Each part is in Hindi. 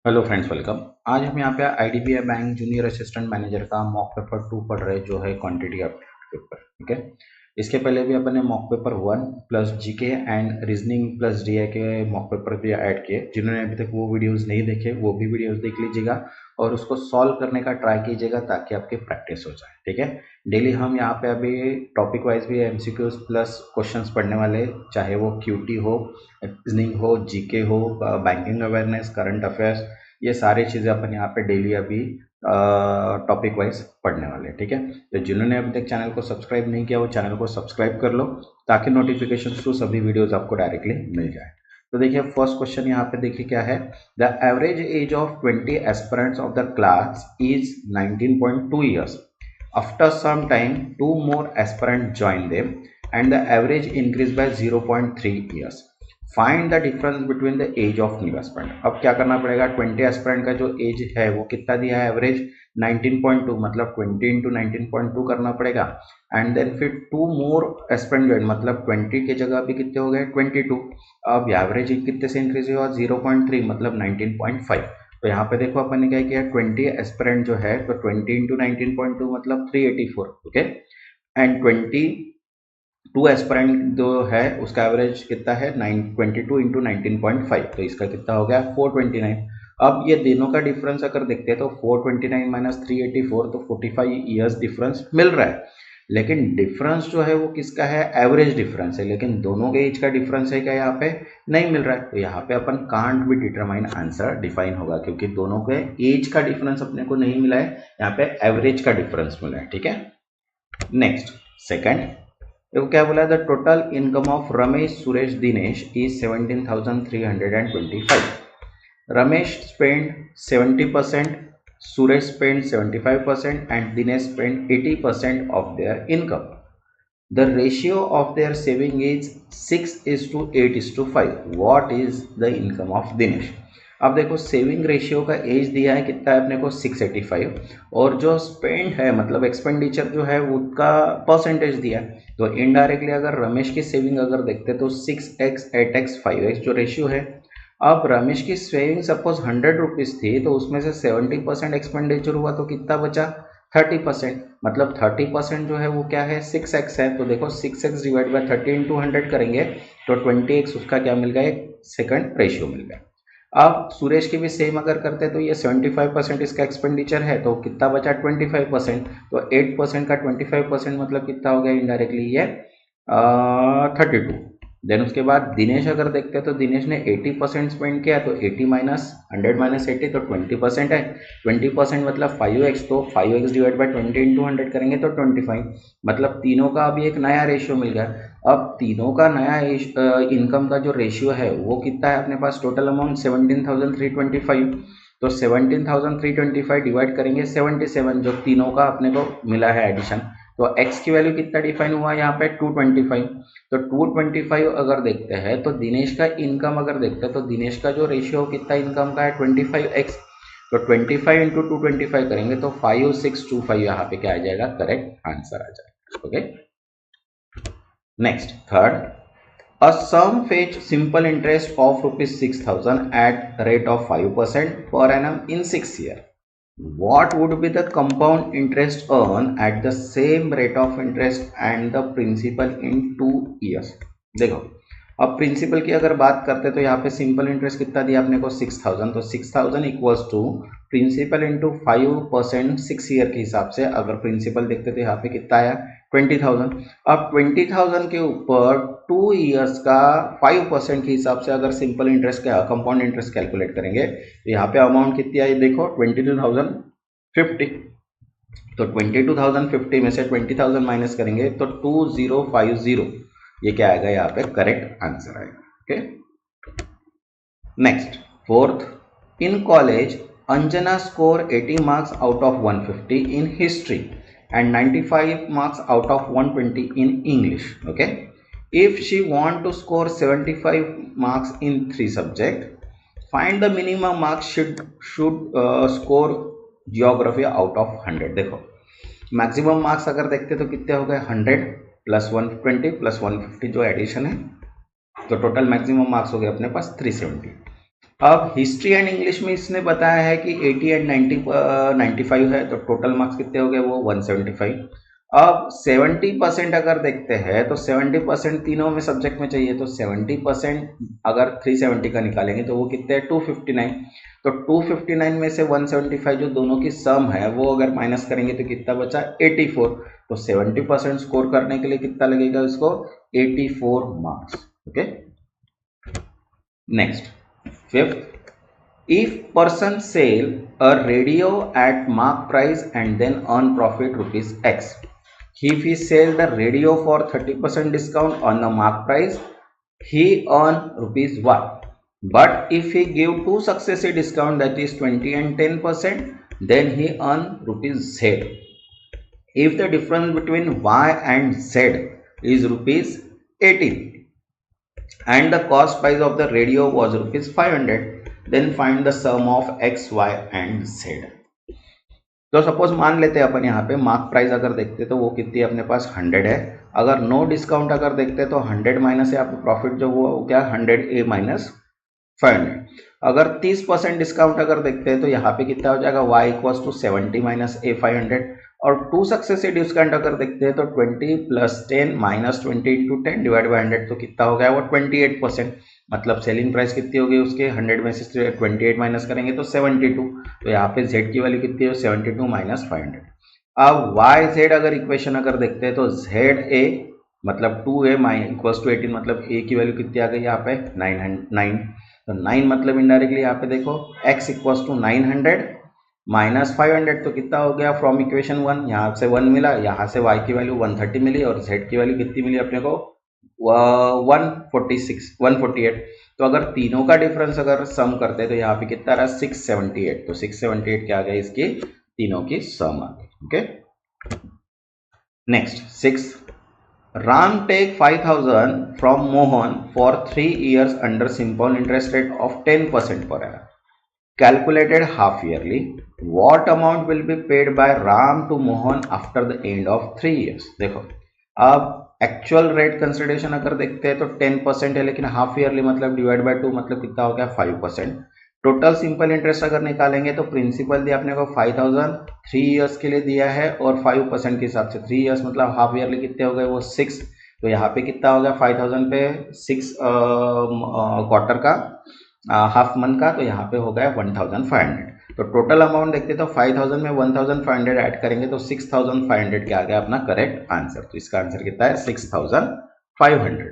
Hello friends, welcome. आज हम यहाँ पे IDBI bank junior assistant manager का मॉक पेपर 2 पढ़ रहे हैं, जो है क्वांटिटी एप्टीट्यूड पेपर। ठीक है, इसके पहले भी अपन ने mock paper 1 plus GK and reasoning plus DI के मॉक पेपर भी ऐड किए। जिन्होंने अभी तक वो वीडियोस नहीं देखे वो भी वीडियोस देख लीजिएगा और उसको सॉल्व करने का ट्राई कीजिएगा ताकि आपकी प्रैक्टिस हो जाए। ठीक है, डेली हम यहाँ पे अभी टॉपिक वाइज भी एमसीक्यूज प्लस क्वेश्चंस पढ़ने वाले, चाहे वो क्यूटी हो, रीजनिंग हो, जीके हो, बैंकिंग अवेयरनेस, करंट अफेयर्स, ये सारी चीज़ें अपन यहाँ पे डेली अभी टॉपिक वाइज पढ़ने वाले हैं। ठीक है, तो जिन्होंने अभी तक चैनल को सब्सक्राइब नहीं किया वो चैनल को सब्सक्राइब कर लो ताकि नोटिफिकेशन थ्रू सभी वीडियोस आपको डायरेक्टली मिल जाए। तो देखिए, फर्स्ट क्वेश्चन यहाँ पे देखिए क्या है। The average age of 20 aspirants of the class is 19.2 years. After some time 2 more aspirants join them and the average increased by 0.3 years. Find the difference between the age of new aspirant. अब क्या करना पड़ेगा, 20 एस्पिरेंट का जो एज है वो कितना दिया है, एवरेज 19.2, मतलब 20 इंटू 19.2 करना पड़ेगा। एंड देन फिर 2 मोर एस्पिरेंट ज्वाइन, मतलब 20 के जगह भी कितने हो गए, 22। अब एवरेज कितने से इंक्रीज हुआ, 0.3, मतलब 19.5। तो यहाँ पे देखो अपन ने क्या किया, 20 एस्पिरेंट जो है तो 20 इंटू 19.2 मतलब 384। ओके, एंड 22 एस्पिरेंट जो है उसका एवरेज कितना है, 922 इंटू 19.5, तो इसका कितना हो गया, 429। अब ये दोनों का डिफरेंस अगर देखते हैं तो 429 माइनस 384, तो 45 ईयर्स डिफरेंस मिल रहा है। लेकिन डिफरेंस जो है वो किसका है, एवरेज डिफरेंस है, लेकिन दोनों के एज का डिफरेंस है क्या, यहाँ पे नहीं मिल रहा है। तो यहाँ पे अपन कांट भी डिटरमाइन आंसर डिफाइन होगा, क्योंकि दोनों के एज का डिफरेंस अपने को नहीं मिला है, यहाँ पे एवरेज का डिफरेंस मिला है। ठीक है, नेक्स्ट सेकंड, देखो क्या बोला है, the total income of Ramesh Suresh Dinesh is 17,325। Ramesh spent 70%, Suresh spent 75%, and Dinesh spent 80% of their income. The ratio of their saving is 6:8:5. What is the income of Dinesh? अब देखो, सेविंग रेशियो का एज दिया है कितना है अपने को, 685, और जो स्पेंड है मतलब एक्सपेंडिचर जो है उसका परसेंटेज दिया है। तो इनडायरेक्टली अगर रमेश की सेविंग अगर देखते तो 6x 8x 5x जो रेशियो है। अब रमेश की सेविंग सपोज 100 रुपीज़ थी, तो उसमें से 70% एक्सपेंडिचर हुआ तो कितना बचा, 30%, मतलब 30% जो है वो क्या है, 6x है। तो देखो 6x डिवाइड बाई 30 इंटू 100 करेंगे तो 20x उसका क्या मिल गया, एक सेकंड रेशियो मिल गया। अब सुरेश की भी सेम अगर करते तो ये 75% इसका एक्सपेंडिचर है, तो कितना बचा, 25%। तो 8% का 25% मतलब कितना हो गया, इनडायरेक्टली ये 32। देन उसके बाद दिनेश अगर देखते हैं तो दिनेश ने 80% स्पेंड किया, तो 80 माइनस 100 माइनस 80 तो 20% है। 20% मतलब 5x, तो 5x डिवाइड बाई 20 इंटू 100 करेंगे तो 25, मतलब तीनों का अभी एक नया रेशियो मिल गया। अब तीनों का नया इनकम का जो रेशियो है वो कितना है अपने पास, टोटल अमाउंट 17,325। तो 17,325 डिवाइड करेंगे 77, जो तीनों का अपने को मिला है एडिशन। तो x की वैल्यू कितना डिफाइन हुआ यहाँ पे, 225। तो 225 अगर देखते हैं तो दिनेश का इनकम अगर देखते हैं तो दिनेश का जो रेशियो कितना इनकम का है, 25x। तो 25 इंटू 225 करेंगे तो 5625 यहाँ पे क्या आ जाएगा, करेक्ट आंसर आ जाएगा। Okay, next third, a sum fetch simple interest of rupees 6,000 at rate of 5% per annum in 6 years. What would be the compound interest earned at the same rate of interest and the principal in 2 years? देखो, अब प्रिंसिपल की अगर बात करते तो यहाँ पे सिंपल इंटरेस्ट कितना दिया अपने को, 6,000। तो 6,000 equals to principal into 5% 6 year के हिसाब से अगर प्रिंसिपल देखते तो यहाँ पे कितना आया, 20,000। अब 20,000 के ऊपर 2 ईयर्स का 5% के हिसाब से अगर सिंपल इंटरेस्ट का कंपाउंड इंटरेस्ट कैलकुलेट करेंगे तो यहाँ पे अमाउंट कितनी आई, देखो 22,050। तो 22,050 में से 20,000 माइनस करेंगे तो 2050, ये क्या आएगा, यहाँ पे करेक्ट आंसर आएगा। Okay, next fourth, in college Anjana score 80 marks out of 150 in history and 95 marks out of 120 in English. Okay, if she want to score 75 marks in 3 subject, find the minimum marks should score geography out of 100. देखो, मैक्सिमम मार्क्स अगर देखते तो कितने हो गए, 100 प्लस 120 प्लस 150 जो एडिशन है, तो टोटल मैक्सिमम मार्क्स हो गए अपने पास 370। अब हिस्ट्री एंड इंग्लिश में इसने बताया है कि 80 एंड 95 है, तो टोटल मार्क्स कितने हो गए वो 175। अब 70% अगर देखते हैं तो 70% तीनों में सब्जेक्ट में चाहिए, तो 70% अगर 370 का निकालेंगे तो वो कितने हैं 259। तो 259 में से 175 जो दोनों की सम है वो अगर माइनस करेंगे तो कितना बचा 84। तो 70% स्कोर करने के लिए कितना लगेगा इसको 84 marks. Okay, next fifth, if person sell a radio at mark price and then earn profit rupees X, if he sell the radio for 30% discount on the mark price, he earn rupees Y. But if he give two successive discount, that is 20 and 10%, then he earn rupees Z. If the difference between Y and Z is rupees 18 and the cost price of the radio was rupees 500, then find the sum of x, y and z. तो सपोज मान लेते हैं अपन यहाँ पे मार्क प्राइस अगर देखते तो वो कितनी है अपने पास 100 है। अगर नो डिस्काउंट अगर देखते तो 100 माइनस है आपको प्रॉफिट जो हुआ वो क्या 100 ए माइनस 500। अगर 30% डिस्काउंट अगर देखते हैं तो यहाँ पे कितना हो जाएगा y इक्वल्स टू 70 माइनस ए 500। और टू सक्सेसिव डिस्काउंट अगर देखते हैं तो 20 plus 10 minus 20 into 10 divide by 100, तो कितना हो गया वो 28%। मतलब सेलिंग प्राइस कितनी होगी उसके 100 में से 28 माइनस करेंगे तो 72। तो यहाँ पे z की वैल्यू कितनी है 72 माइनस 500। अब वाई जेड अगर इक्वेशन अगर देखते हैं तो जेड ए मतलब 2a इक्वल्स टू 18, मतलब a की वैल्यू कितनी आ गई यहाँ पे 9। तो 9 मतलब इनडायरेक्टली यहाँ पे देखो x इक्वल्स टू 900 माइनस 500, तो कितना हो गया फ्रॉम इक्वेशन 1, यहाँ से 1 मिला, यहाँ से y की वैल्यू 130 मिली और z की वैल्यू कितनी मिली अपने को 148। तो अगर तीनों का डिफरेंस अगर सम करते हैं तो यहाँ पे कितना रहा 678। तो 678 क्या आ गया इसकी तीनों की सम आ गई। Okay, next 6, Ram take 5,000 from Mohan for 3 years under simple interest rate of 10% per annum. Calculated half yearly. What amount will be paid by Ram to Mohan after the end of 3 years? देखो अब एक्चुअल रेट कंसिडरेशन अगर देखते हैं तो 10% है, लेकिन हाफ ईयरली मतलब डिवाइड बाय 2 मतलब कितना हो गया 5%। टोटल सिंपल इंटरेस्ट अगर निकालेंगे तो प्रिंसिपल दिया अपने को 5,000 3 इयर्स के लिए दिया है और 5% के हिसाब से 3 इयर्स मतलब हाफ ईयरली कितने हो गए वो 6। तो यहाँ पे कितना हो गया 5,000 पे 6 क्वार्टर का हाफ मंथ का, तो यहाँ पे हो गया 1,500। तो टोटल अमाउंट देखते तो 5,000 में 1,500 ऐड करेंगे तो 6,500 के आ गया अपना करेक्ट आंसर। तो इसका आंसर कितना है 6,500।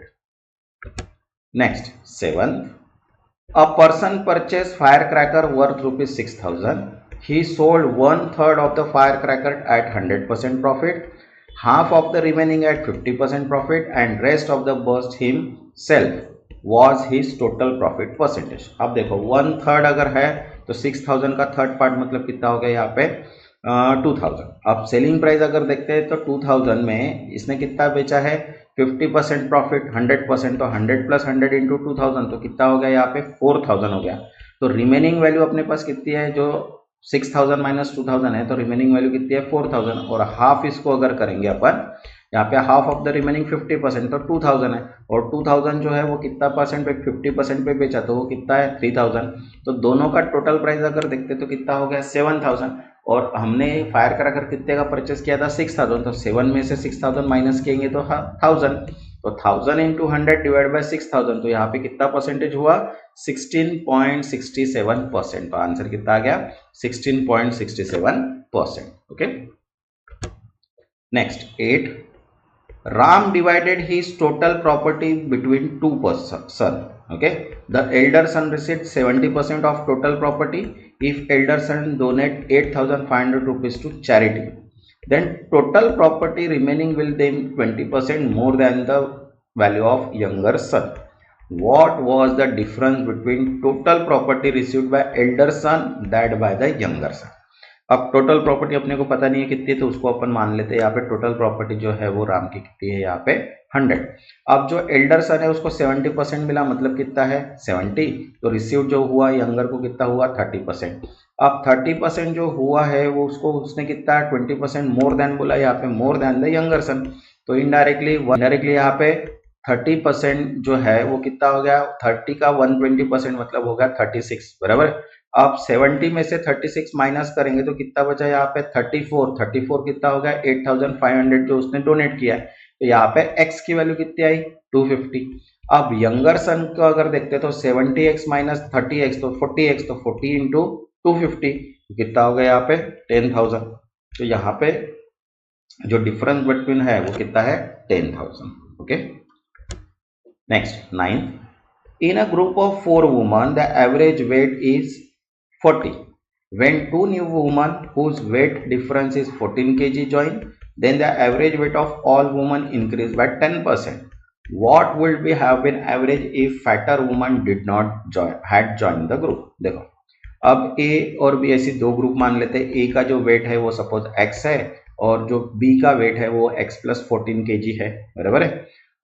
Next 7, a person purchased firecracker worth rupees 6,000. He sold 1/3 of the firecracker at 100% profit, half of the remaining at 50% profit, and rest of the burst himself was his total profit percentage. अब देखो 1/3 अगर है तो 6,000 का थर्ड पार्ट मतलब कितना हो गया यहाँ पे 2,000। अब सेलिंग प्राइस अगर देखते हैं तो 2,000 में इसने कितना बेचा है 50% प्रॉफिट 100%, तो 100 प्लस 100 इंटू 2,000 तो कितना हो गया यहाँ पे 4,000 हो गया। तो रिमेनिंग वैल्यू अपने पास कितनी है जो 6,000 माइनस 2,000 है, तो रिमेनिंग वैल्यू कितनी है 4,000। और हाफ इसको अगर करेंगे अपन यहाँ पे हाफ ऑफ द रिमेनिंग 50% तो 2,000 है, और 2,000 जो है वो कितना परसेंट पे 50% पे बेचा तो वो कितना है 3,000। तो दोनों का टोटल प्राइस अगर देखते तो कितना हो गया 7,000, और हमने फायर क्रैकर कितने का परचेस किया था 6,000। तो 7 में से 6,000 माइनस किएंगे तो 1,000, तो 1,000 इंटू 100 डिवाइड बाई 6,000, तो यहाँ पे कितना परसेंटेज हुआ 16.67%। तो आंसर कितना आ गया 16.67%। Okay, next 8, Ram divided his total property between two sons. Okay, the elder son received 70% of total property. If elder son donate 8,500 rupees to charity, then total property remaining will then 20% more than the value of younger son. What was the difference between total property received by elder son that by the younger son? अब टोटल प्रॉपर्टी अपने को पता नहीं है कितनी, तो उसको अपन मान लेते हैं यहाँ पे टोटल प्रॉपर्टी जो है वो राम की कितनी है यहाँ पे 100। अब जो एल्डर सन है उसको 70% मिला मतलब कितना है 70, तो रिसीव जो हुआ यंगर को कितना हुआ 30%। अब 30% जो हुआ है वो उसको उसने कितना 20% मोर देन बोला यहाँ पे मोर देन द यंगर सन, तो इनडायरेक्टली यहाँ पे 30% जो है वो कितना हो गया, 30 का 120% मतलब हो गया 36, बराबर। अब 70 में से 36 माइनस करेंगे तो कितना बचा यहाँ पे 34 कितना हो गया 8500 जो उसने डोनेट किया है। तो यहाँ पे x की वैल्यू कितनी आई 250। अब यंगर सन को अगर देखते तो 70x माइनस 30x तो 40x, तो 40 इंटू 250 कितना हो गया यहाँ पे 10,000। तो यहाँ पे जो डिफरेंस बिटवीन है वो कितना है 10,000। Okay, next 9, in a group of 4 women the average weight is 40. When 2 new women whose weight difference is 14 kg join, then the average weight of all women increase by 10%. What would be have been average if fatter woman did not had joined the group? देखो, अब A और B ऐसी दो ग्रुप मान लेते हैं। A का जो वेट है वो सपोज X है और जो B का वेट है वो X प्लस 14 kg है, बराबर है।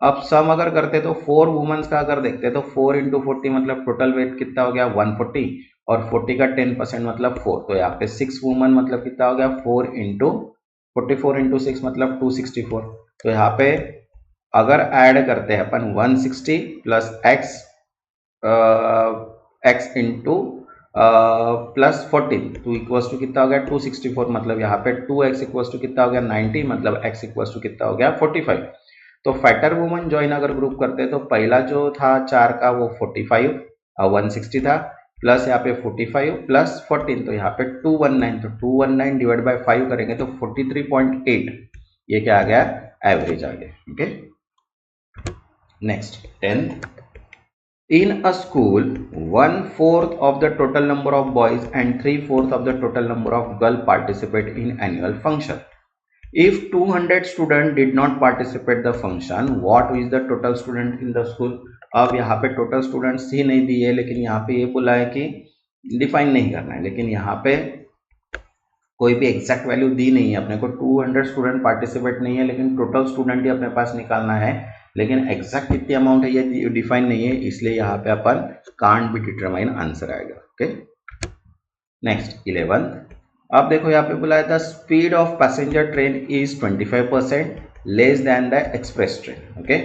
अब सम अगर करते तो 4 वुमेन्स का अगर देखते तो 4 इंटू 40 मतलब टोटल वेट कितना हो गया 140 और 40 का 10% मतलब 4। तो यहाँ पे 6 वुमेन मतलब कितना हो गया 4 इंटू 44 इंटू 6 मतलब 264। तो यहाँ पे अगर ऐड करते हैं अपन 160 प्लस x इंटू प्लस 14 तो इक्वल्स टू कितना हो गया 264। मतलब यहाँ पे 2x इक्वल्स टू कितना हो गया 90, मतलब x इक्वल्स टू कितना हो गया 45। तो फैटर वुमन ज्वाइन अगर ग्रुप करते हैं तो पहला जो था 4 का वो 45 और 160 था, प्लस यहाँ पे 45 प्लस 14 तो यहाँ पे 219। तो 219 डिवाइड बाय 5 करेंगे तो 43.8 ये क्या आ गया एवरेज आ गया। Okay, next 10th, in a school 1/4 of the total number of boys and 3/4 of the total number of girls participate in annual function. If 200 students did not participate the function, what is the total student in the school? अब यहाँ पे टोटल स्टूडेंट्स ही नहीं दिए, लेकिन यहाँ पे ये बोला है कि डिफाइन नहीं करना है, लेकिन यहाँ पे कोई भी एग्जैक्ट वैल्यू दी नहीं है अपने को। 200 स्टूडेंट पार्टिसिपेट नहीं है, लेकिन टोटल स्टूडेंट ही अपने पास निकालना है, लेकिन एग्जैक्ट कितनी अमाउंट है ये डिफाइन नहीं है, इसलिए यहाँ पे अपन कांट बी डिटरमाइन आंसर आएगा। ओके, नेक्स्ट 11th, अब देखो यहाँ पे बोला है the speed of passenger train is 25% less than the express train. Okay,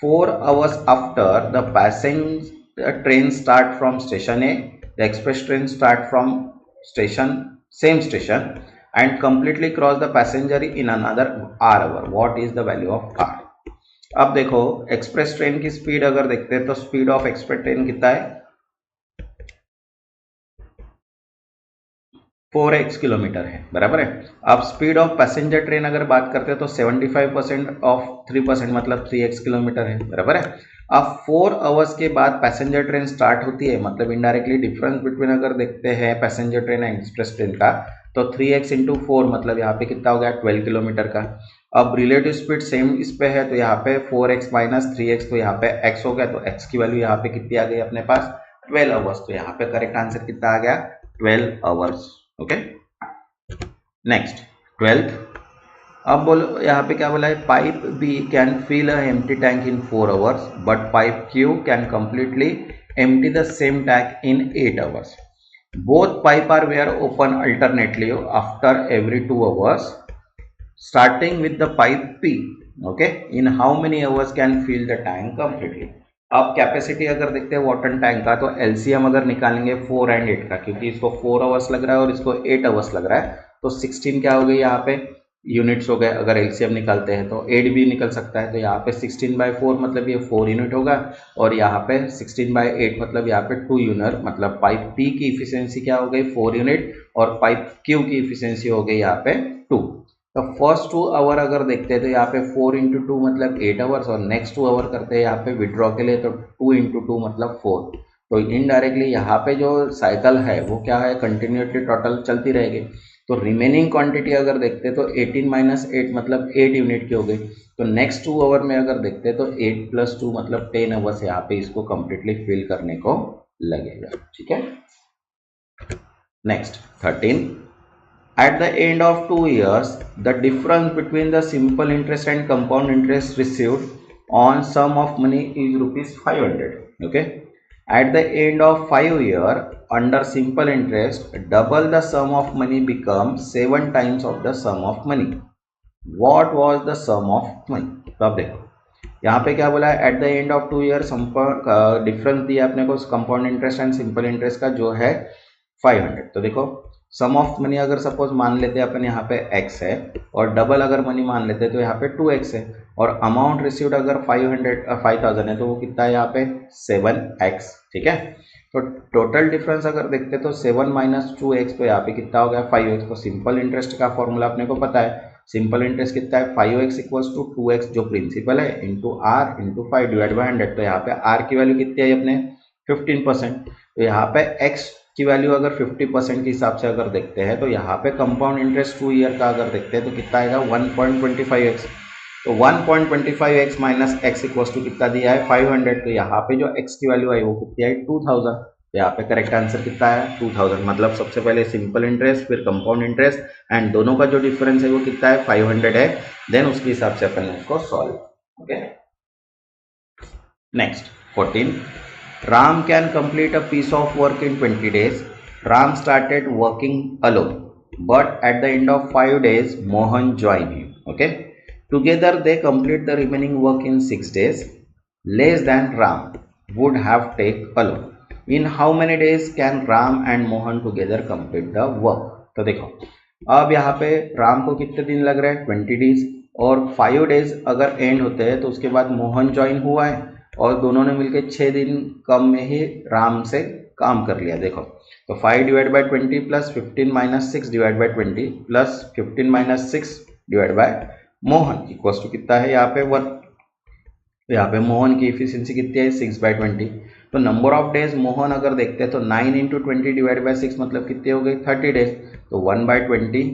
4 hours after the passenger train start from station A, the express train start from station same station and completely cross the passenger in another hour. What is the value of r? अब देखो एक्सप्रेस ट्रेन की स्पीड अगर देखते हैं तो स्पीड ऑफ एक्सप्रेस ट्रेन कितना है 4x किलोमीटर है, बराबर है। अब स्पीड ऑफ पैसेंजर ट्रेन अगर बात करते हैं तो 75% ऑफ 3% मतलब 3x किलोमीटर है, बराबर है। अब 4 आवर्स के बाद पैसेंजर ट्रेन स्टार्ट होती है, मतलब इनडायरेक्टली डिफरेंस बिटवीन अगर देखते हैं passenger train and express train का तो 3x इंटू 4 मतलब यहाँ पे कितना हो गया 12 किलोमीटर का। अब रिलेटिव स्पीड सेम इस पे है तो यहाँ पे 4x माइनस 3x तो यहाँ पे x हो गया, तो x की वैल्यू यहाँ पे कितनी आ गई अपने पास 12 आवर्स। तो यहाँ पे करेक्ट आंसर कितना आ गया 12 आवर्स। ओके, नेक्स्ट 12th, अब बोलो यहाँ पे क्या बोला है pipe B can fill a empty tank in 4 hours but pipe Q can completely empty the same tank in 8 hours. Both pipe are were open alternately after every 2 hours starting with the pipe P. Okay, in how many hours can fill the tank completely? अब कैपेसिटी अगर देखते हैं वाटर टैंक का तो एलसीएम अगर निकालेंगे 4 and 8 का, क्योंकि इसको 4 आवर्स लग रहा है और इसको 8 आवर्स लग रहा है, तो 16 क्या हो गई यहाँ पे यूनिट्स हो गए। अगर एलसीएम निकालते हैं तो 8 भी निकल सकता है, तो यहाँ पे 16/4 मतलब ये 4 यूनिट होगा और यहाँ पे 16/8 मतलब यहाँ पे 2 यूनिट, मतलब पाइप पी की इफिशियंसी क्या हो गई 4 यूनिट और पाइप क्यू की इफिशियंसी हो गई यहाँ पे 2। तो फर्स्ट 2 आवर अगर देखते हैं तो यहाँ पे 4 इंटू 2 मतलब 8 आवर्स और नेक्स्ट 2 आवर करते हैं यहाँ पे विड्रॉ के लिए तो 2 इंटू 2 मतलब 4। तो इनडायरेक्टली यहाँ पे जो साइकिल है वो क्या है कंटिन्यूसली टोटल चलती रहेगी। तो रिमेनिंग क्वांटिटी अगर देखते हैं तो 18 माइनस 8 मतलब 8 यूनिट की हो गई। तो नेक्स्ट 2 आवर में अगर देखते हैं तो 8 प्लस 2 मतलब 10 आवर्स यहाँ पे इसको कंप्लीटली फिल करने को लगेगा। ठीक है, next 13, at the end of 2 years the difference between the simple interest and compound interest received on sum of money is rupees 500. Okay, at the end of 5 years under simple interest double the sum of money becomes 7 times of the sum of money. What was the sum of money? तो अब देखो यहाँ पे क्या बोला है, at the end of 2 year difference दिया अपने को compound interest and simple interest का जो है 500। तो देखो सम ऑफ मनी अगर सपोज मान लेते हैं अपन यहाँ पे x है और डबल अगर मनी मान लेते हैं तो यहाँ पे 2x है और अमाउंट रिसीव्ड अगर 5000 है तो वो कितना है यहाँ पे 7x। ठीक है, तो टोटल डिफरेंस अगर देखते तो 7 माइनस 2x तो यहाँ पे कितना हो गया 5x। तो सिंपल इंटरेस्ट का फॉर्मूला अपने को पता है, सिंपल इंटरेस्ट कितना है 5x इक्वल्स टू 2x जो प्रिंसिपल है into R into 5 divide by 100। तो यहाँ पे r की वैल्यू कितनी आई अपने 15%। तो यहाँ पे x की वैल्यू अगर 50% के हिसाब से अगर देखते हैं तो यहाँ पे कंपाउंड इंटरेस्ट 2 ईयर का अगर देखते हैं तो कितना आएगा 1.25x। तो 1.25x minus x equals to कितना दिया है 500। तो यहाँ पे जो x की वैल्यू आई वो कितनी आई 2000। तो यहाँ पे करेक्ट आंसर कितना है 2000। मतलब सबसे पहले सिंपल इंटरेस्ट फिर कंपाउंड इंटरेस्ट एंड दोनों का जो डिफरेंस है वो कितना है 500 है, देन उसके हिसाब से अपन उसको solve. Okay, next 14, Ram can complete a piece of work in 20 days. Ram started working alone, but at the end of 5 days, Mohan joined him. Okay, together they complete the remaining work in 6 days, less than Ram would have take alone. In how many days can Ram and Mohan together complete the work? तो देखो अब यहाँ पे राम को कितने दिन लग रहे हैं 20 डेज और 5 डेज अगर एंड होते हैं तो उसके बाद मोहन ज्वाइन हुआ है और दोनों ने मिलकर 6 दिन कम में ही राम से काम कर लिया। देखो तो 5 divide by 20 plus 15 minus 6 divide by 20 plus 15 minus 6 divide by Mohan equals to कितना है यहाँ पे 1। तो यहाँ पे मोहन की इफिशियंसी कितनी है 6/20। तो नंबर ऑफ डेज मोहन अगर देखते हैं तो 9 इंटू 20 डिवाइड बाई 6 मतलब कितनी हो गई 30 डेज। तो 1/20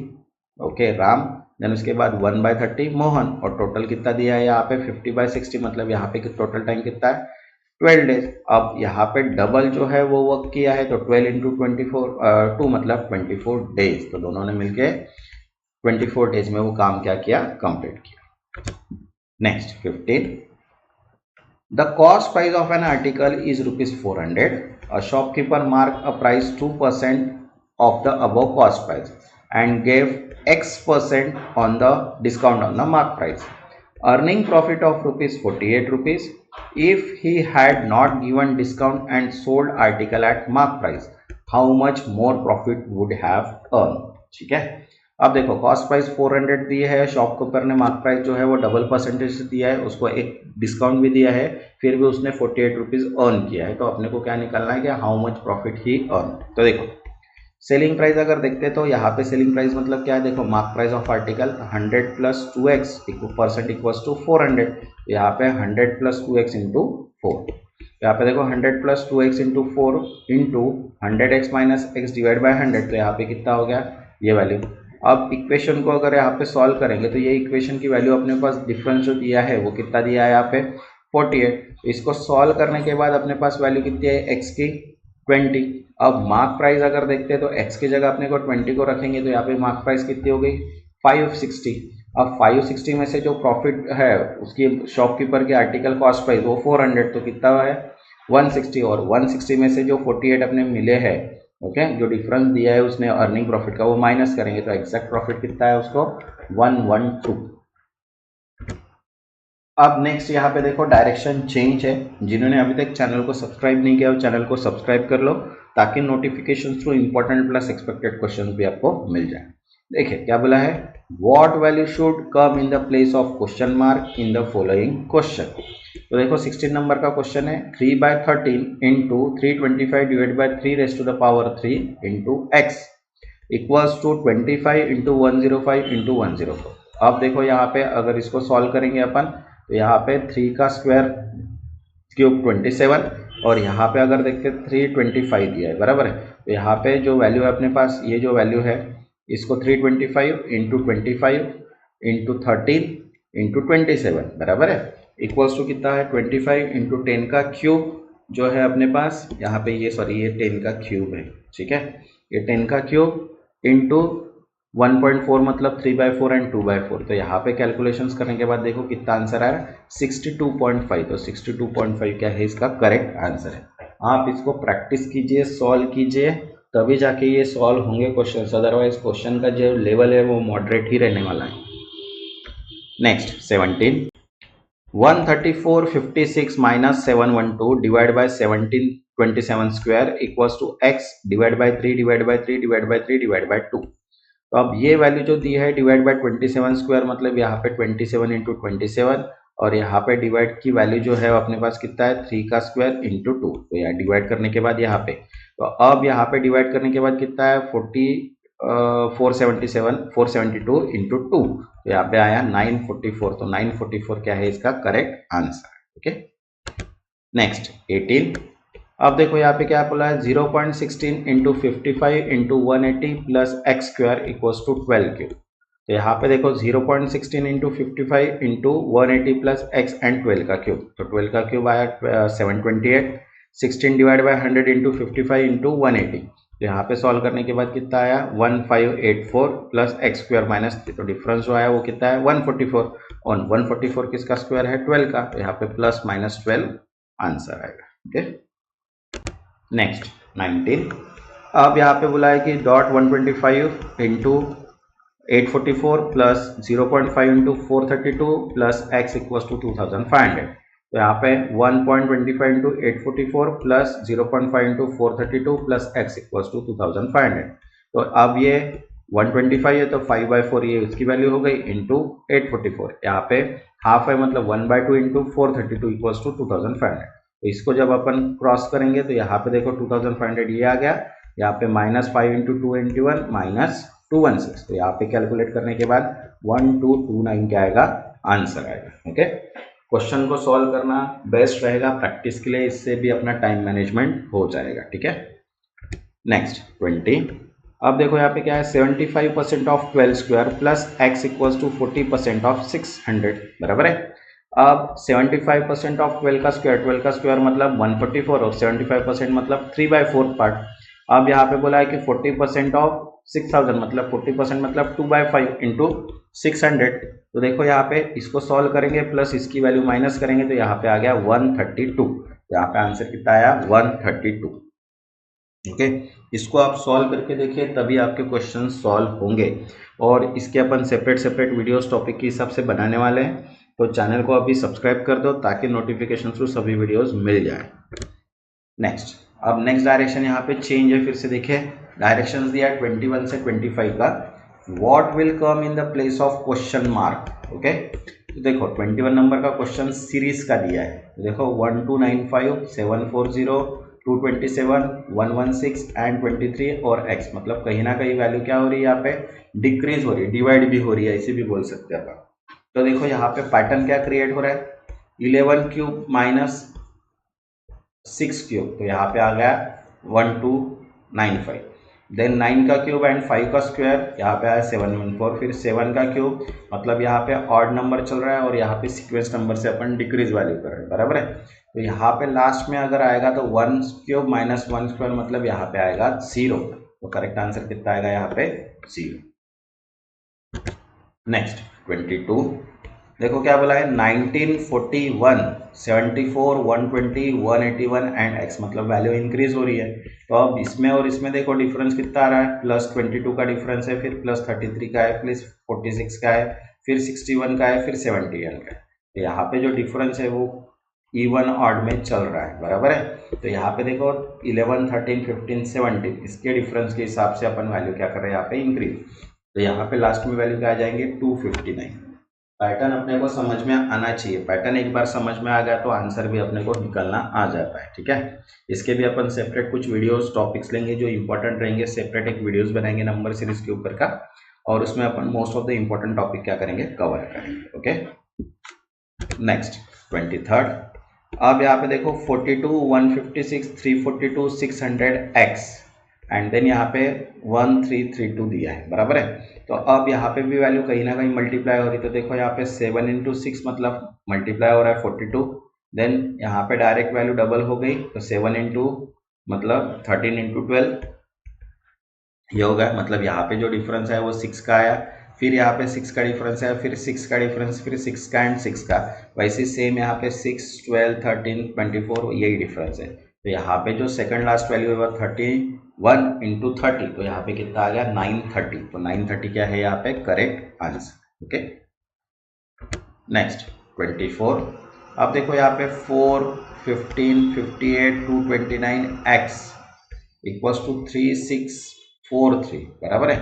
ओके राम, देन उसके बाद 1/30 मोहन और टोटल कितना दिया है यहाँ पे 50/60 मतलब यहाँ पे टोटल टाइम कितना है 12 डेज। अब यहाँ पे डबल जो है वो वर्क किया है तो 12 इंटू 2 मतलब 24 डेज। तो दोनों ने मिलके 24 डेज में वो काम क्या किया कंप्लीट किया। Next 15, the cost price of an article is rupees 400. A shopkeeper marked a price 2% of the above cost price and gave X% on the discount on the mark price, earning profit of rupees 48 rupees. If he had not given discount and sold article at mark price, how much more profit would have earned? ठीक है, अब देखो कॉस्ट प्राइस 400 दी है, शॉपकीपर ने मार्क प्राइस जो है वो डबल परसेंटेज से दिया है, उसको एक डिस्काउंट भी दिया है, फिर भी उसने 48 रुपीज अर्न किया है। तो अपने को क्या निकालना है कि how much profit he earn. तो देखो सेलिंग प्राइस अगर देखते हैं तो यहाँ पे सेलिंग प्राइस मतलब क्या है, देखो mark price of article 100 plus 2x percent equals to 400। यहाँ पे 100 प्लस 2x इंटू 4। यहाँ पे देखो 100 plus 2x into 4 into 100x minus x divide by 100। तो यहाँ पे कितना हो गया ये वैल्यू। अब इक्वेशन को अगर यहाँ पे सॉल्व करेंगे तो ये इक्वेशन की वैल्यू अपने पास डिफरेंस जो दिया है वो कितना दिया है यहाँ पे 48। इसको सॉल्व करने के बाद अपने पास वैल्यू कितनी है x की 20। अब मार्क प्राइस अगर देखते हैं तो x की जगह अपने को 20 को रखेंगे तो यहाँ पे मार्क प्राइस कितनी हो गई 560। अब 560 में से जो प्रॉफिट है उसकी शॉपकीपर के आर्टिकल कॉस्ट प्राइस वो 400 तो कितना है 160 और 160 में से जो 48 अपने मिले हैं ओके जो डिफरेंस दिया है उसने अर्निंग प्रॉफिट का वो माइनस करेंगे तो एग्जैक्ट प्रॉफिट कितना है उसको 112। अब नेक्स्ट यहाँ पे देखो डायरेक्शन चेंज है। जिन्होंने अभी तक चैनल को सब्सक्राइब नहीं किया वो चैनल को सब्सक्राइब कर लो ताकि notification through important plus expected question भी आपको मिल जाए। देखिए क्या बोला है, what value should come in the place of question mark in the following question. तो देखो 16 नंबर का क्वेश्चन है 3/13 into 325 divide by 3 raise to the power 3 into X equals to 25 into 105 into 104। अब देखो यहाँ पे अगर इसको सॉल्व करेंगे अपन तो यहाँ पे 3 का स्क्वायर क्यूब 27 और यहाँ पे अगर देखते 325 दिया है बराबर है। तो यहाँ पे जो वैल्यू है अपने पास ये जो वैल्यू है इसको 325 इंटू 25 इंटू 13 इंटू 27 बराबर है इक्वल्स टू कितना है 25 इंटू 10 का क्यूब जो है अपने पास यहाँ पे ये सॉरी ये 10 का क्यूब है ठीक है, ये 10 का क्यूब इंटू 1.4 मतलब 3/4 एंड 2/4। तो यहाँ पे कैलकुलेशंस करने के बाद देखो कितना आंसर आया 62.5। तो 62.5 क्या है इसका करेक्ट आंसर है। आप इसको प्रैक्टिस कीजिए सॉल्व कीजिए तभी जाके ये सॉल्व होंगे क्वेश्चन, अदरवाइज क्वेश्चन का जो लेवल है वो मॉडरेट ही रहने वाला है। Next 17, 13456 minus 712 divided by 1727 square equals to x divided by 3 divided by 3 divided by 3 divided by 2। तो अब ये वैल्यू जो दी है डिवाइड बाय 27 स्क्वायर मतलब यहाँ पे 27 इंटू 27 और यहाँ पे डिवाइड की वैल्यू जो है अपने पास कितना है 3 का स्क्वायर इंटू 2। तो यहाँ डिवाइड करने के बाद यहाँ पे तो अब यहाँ पे डिवाइड करने के बाद कितना है 472 इंटू 2। तो यहाँ पे आया 944। तो 944 क्या है इसका करेक्ट आंसर। Okay next 18। अब देखो यहाँ पे क्या बोला है 0.16 into 55 into 180 plus X square equals to 12 cube. तो यहाँ पे देखो 0.16 into 55 into 180 plus X and 12 का क्यूब। तो 12 का क्यूब आया 728। 16 डिवाइड बाय 100 इंटू 55 इंटू 180। तो यहाँ पे सॉल्व करने के बाद कितना आया 1584 प्लस एक्स स्क्वायर माइनस 3। तो डिफरेंस जो आया वो कितना है 144 और 144 किसका स्क्वायर है 12 का। तो यहाँ पे प्लस माइनस 12 आंसर आएगा। Okay next 19। अब यहाँ पे बोला है कि dot 125 into 844 plus 0.5 into 432 plus X equals to 2500। तो यहाँ पे 1.25 into 844 plus 0.5 into 432 plus X equals to 2500। तो अब ये 125 है तो 5/4 ये उसकी वैल्यू हो गई इंटू 844। यहाँ पे हाफ है मतलब 1/2 इंटू 432 इक्वल्स टू 2500। तो इसको जब अपन क्रॉस करेंगे तो यहाँ पे देखो 2500 ये आ गया। यहाँ पे -5 इंटू 291 माइनस 216। तो यहाँ पे कैलकुलेट करने के बाद 1229 क्या आएगा आंसर आएगा। ओके क्वेश्चन को सॉल्व करना बेस्ट रहेगा प्रैक्टिस के लिए, इससे भी अपना टाइम मैनेजमेंट हो जाएगा। ठीक है नेक्स्ट 20। अब देखो यहाँ पे क्या है 75% of 12 square plus X equals to 40% of 600 बराबर है। अब 75% ऑफ 12 का स्क्वायर मतलब 144 और 75% मतलब 3/4 पार्ट। अब यहाँ पे बोला है कि 40% ऑफ 6000 मतलब 40% मतलब 2/5 इंटू 600। तो देखो यहाँ पे इसको सॉल्व करेंगे प्लस इसकी वैल्यू माइनस करेंगे तो यहाँ पे आ गया 132। यहाँ पे आंसर कितना आया 132। ओके इसको आप सॉल्व करके देखिए तभी आपके क्वेश्चन सॉल्व होंगे। और इसके अपन सेपरेट वीडियोस टॉपिक के हिसाब से बनाने वाले हैं। तो चैनल को अभी सब्सक्राइब कर दो ताकि नोटिफिकेशन थ्रू सभी वीडियोस मिल जाए। नेक्स्ट अब नेक्स्ट डायरेक्शन यहाँ पे चेंज है। फिर से देखिए डायरेक्शन दिया 21 से 25 का। What will come in the place of question mark. Okay तो देखो 21 नंबर का क्वेश्चन सीरीज का दिया है। तो देखो 1295 740 227 116 एंड 23 और x मतलब कहीं ना कहीं वैल्यू क्या हो रही है यहाँ पे डिक्रीज हो रही है, डिवाइड भी हो रही है, ऐसे भी बोल सकते हैं अपन। तो देखो यहाँ पे पैटर्न क्या क्रिएट हो रहा है 11 क्यूब माइनस 6 क्यूब। तो यहाँ पे आ गया 1295। देन 9 का क्यूब एंड 5 का स्क्वायर यहाँ पे आया 714। फिर 7 का क्यूब मतलब यहाँ पे ऑड नंबर चल रहा है और यहाँ पे सीक्वेंस नंबर से अपन डिक्रीज वैल्यू कर रहे हैं बराबर है। तो यहाँ पे लास्ट में अगर आएगा तो 1 क्यूब माइनस 1 स्क्वायर मतलब यहाँ पे आएगा 0। तो करेक्ट आंसर कितना आएगा यहाँ पे 0। नेक्स्ट 22। देखो क्या बोला है 1941 74 120 181 एंड x मतलब वैल्यू इंक्रीज हो रही है। तो अब इसमें और इसमें देखो डिफरेंस कितना आ रहा है प्लस 22 का डिफरेंस है, फिर प्लस 33 का है, प्लस 46 का है, फिर 61 का है, फिर 71 का है। तो यहाँ पे जो डिफरेंस है वो इवन ऑड में चल रहा है बराबर है। तो यहाँ पे देखो 11 13 15 17 इसके डिफरेंस के हिसाब से अपन वैल्यू क्या कर रहे हैं यहाँ पे इंक्रीज। तो यहाँ पे लास्ट में वैल्यू क्या आ जाएंगे 259। पैटर्न अपने को समझ में आना चाहिए। पैटर्न एक बार समझ में आ गया तो आंसर भी अपने को निकलना आ जाता है। ठीक है इसके भी अपन सेपरेट कुछ वीडियोस टॉपिक्स लेंगे जो इंपॉर्टेंट रहेंगे। सेपरेट एक वीडियोस बनाएंगे नंबर सीरीज के ऊपर का और उसमें अपन most of the important topic क्या करेंगे कवर करेंगे। Okay next 23rd। अब यहाँ पे देखो 42 156 342 600 x एंड देन यहाँ पे 1332 दिया है बराबर है। तो अब यहाँ पे भी वैल्यू कहीं ना कहीं मल्टीप्लाई हो रही है। तो देखो यहाँ पे 7 इंटू 6 मतलब मल्टीप्लाई हो रहा है 42। देन यहाँ पे डायरेक्ट वैल्यू डबल हो गई तो 7 इंटू मतलब 13 इंटू 12 ये होगा। मतलब यहाँ पे जो डिफरेंस है वो 6 का आया, फिर यहाँ पे 6 का डिफरेंस है, फिर 6 का डिफरेंस, फिर 6 का एंड 6 का। वैसे सेम यहाँ पे 6 12 13 24 यही डिफरेंस है। तो यहाँ पे जो सेकंड लास्ट वैल्यू है 31 इंटू 30। तो यहाँ पे कितना आ गया 930। तो 930 क्या है यहाँ पे करेक्ट आंसर। Okay next 24। अब देखो यहाँ पे 4, 15, 58, 229 x इक्वल्स टू 3643 बराबर है।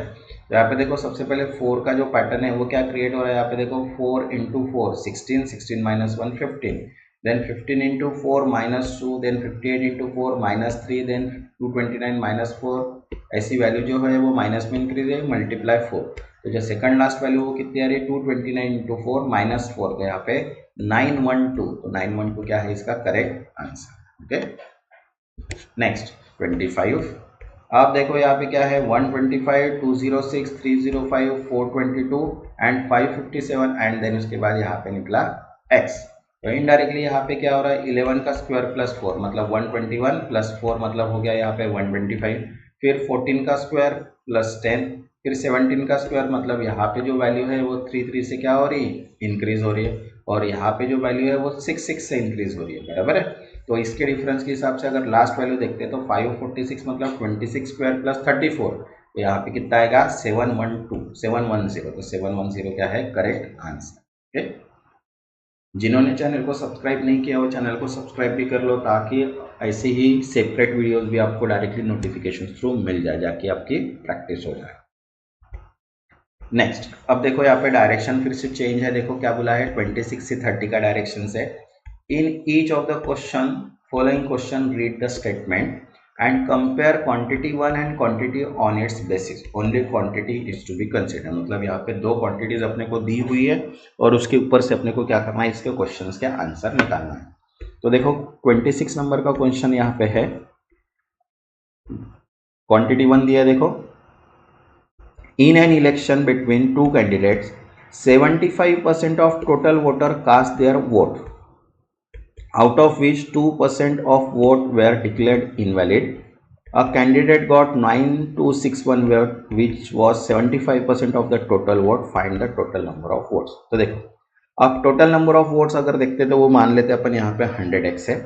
तो यहाँ पे देखो सबसे पहले 4 का जो पैटर्न है वो क्या क्रिएट हो रहा है, यहाँ पे देखो 4 into 4 16, 16 minus 1 15, then 15 into 4 minus 2, then 58 into 4 minus 3, then 229 minus 4, ऐसी वैल्यू जो है वो माइनस में इंक्रीज है, मल्टीप्लाई 4। तो जो सेकंड लास्ट वैल्यू वो कितनी आ रही है, 229 इंटू 4 माइनस 4, तो यहाँ पे 912, तो 912 क्या है इसका करेक्ट आंसर। Okay, next 25। आप देखो यहाँ पे क्या है 125, 206, 305, 422 एंड 557 एंड देन उसके बाद यहाँ पे निकला x। तो इनडायरेक्टली यहाँ पे क्या हो रहा है 11 का स्क्वायर प्लस 4 मतलब 121 प्लस 4 मतलब हो गया यहाँ पे 125, फिर 14 का स्क्वायर प्लस 10, फिर 17 का स्क्वायर मतलब यहाँ पे जो वैल्यू है वो 3 से क्या हो रही है इंक्रीज हो रही है, और यहाँ पे जो वैल्यू है वो 6 से इंक्रीज हो रही है बराबर है। तो इसके डिफरेंस के हिसाब से अगर लास्ट वैल्यू देखते हैं तो 546 मतलब 26 स्क्वायर प्लस 34, तो यहाँ पे कितना आएगा 710, तो 710 क्या है करेक्ट आंसर। ओके, जिन्होंने चैनल को सब्सक्राइब नहीं किया वो चैनल को सब्सक्राइब भी कर लो ताकि ऐसे ही सेपरेट वीडियोस भी आपको डायरेक्टली नोटिफिकेशन थ्रू मिल जाए, जाके आपकी प्रैक्टिस हो जाए। नेक्स्ट, अब देखो यहाँ पे डायरेक्शन फिर से चेंज है, देखो क्या बोला है 26 से 30 का डायरेक्शन है। In each of the following question read the statement and compare quantity 1 and quantity on its basis. Only quantity is to be considered. मतलब यहाँ पे दो क्वांटिटीज अपने को दी हुई है और उसके ऊपर से अपने को क्या करना है, इसके क्वेश्चंस के आंसर निकालना है। तो देखो 26 नंबर का क्वेश्चन यहाँ पे है, क्वांटिटी 1 दिया है देखो, in an election between two candidates 75% of total voter cast their vote, out of which 2% of vote were declared invalid. A candidate got 9261 vote, which was 75% of the total vote. Find the total number of votes. तो देखो अब टोटल नंबर ऑफ वोट्स अगर देखते तो वो मान लेते अपन यहाँ पे 100x है।